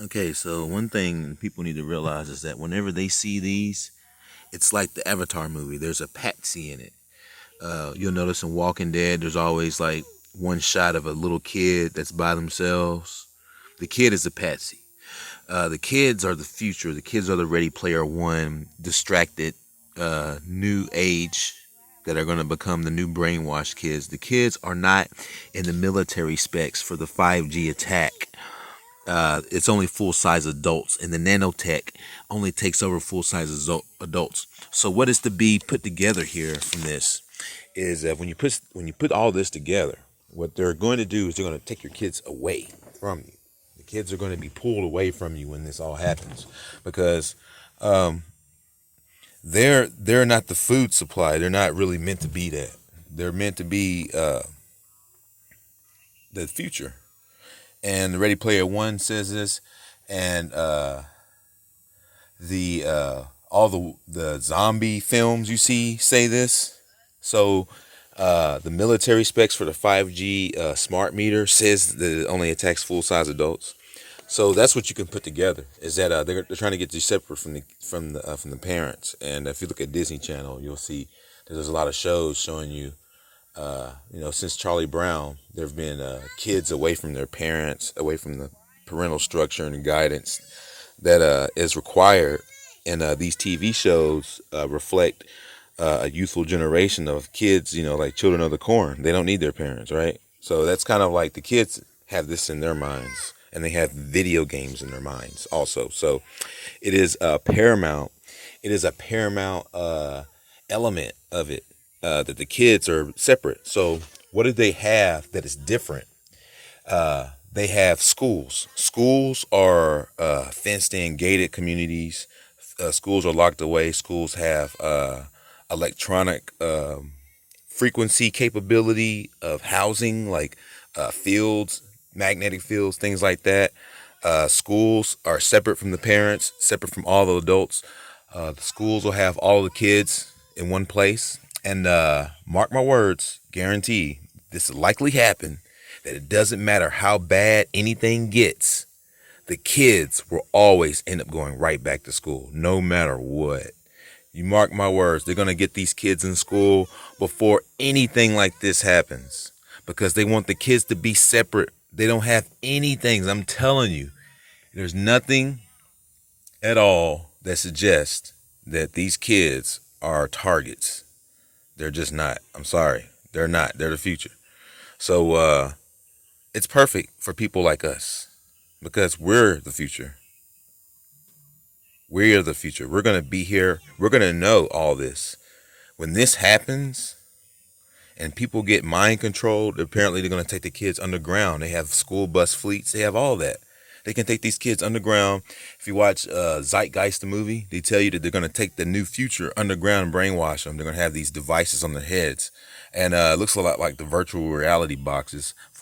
Okay, so one thing people need to realize is that whenever they see these, it's like the Avatar movie. There's a patsy in it. You'll notice in Walking Dead, there's always like one shot of a little kid that's by themselves. The kid is a patsy. The kids are the future. The kids are the Ready Player One, distracted, new age that are going to become the new brainwashed kids. The kids are not in the military specs for the 5G attack. It's only full size adults, and the nanotech only takes over full size adults. So what is to be put together here from this is that when you put all this together, what they're going to do is they're going to take your kids away from you. The kids are going to be pulled away from you when this all happens, because they're not the food supply. They're not really meant to be that. They're meant to be the future. And the Ready Player One says this, and the all the zombie films you see say this. So the military specs for the 5G smart meter says that it only attacks full size adults. So that's what you can put together, is that they're trying to get you separate from the parents. And if you look at Disney Channel, you'll see that there's a lot of shows showing you. Since Charlie Brown, there have been kids away from their parents, away from the parental structure and guidance that is required. And these TV shows reflect a youthful generation of kids, like Children of the Corn. They don't need their parents, right? So that's kind of like the kids have this in their minds, and they have video games in their minds also. So it is paramount. It is a paramount element of it. That the kids are separate. So what do they have that is different? They have schools. Schools are fenced in, gated communities. Schools are locked away. Schools have electronic frequency capability of housing, like fields, magnetic fields, things like that. Schools are separate from the parents, separate from all the adults. The schools will have all the kids in one place. And mark my words, guarantee this will likely happen, that it doesn't matter how bad anything gets, the kids will always end up going right back to school, no matter what. You mark my words, they're going to get these kids in school before anything like this happens, because they want the kids to be separate. They don't have anything. I'm telling you, there's nothing at all that suggests that these kids are targets. They're just not. I'm sorry. They're not. They're the future. So it's perfect for people like us, because we're the future. We're the future. We're going to be here. We're going to know all this. When this happens and people get mind controlled, apparently they're going to take the kids underground. They have school bus fleets. They have all that. They can take these kids underground. If you watch Zeitgeist, the movie, they tell you that they're going to take the new future underground and brainwash them. They're going to have these devices on their heads. And it looks a lot like the virtual reality boxes for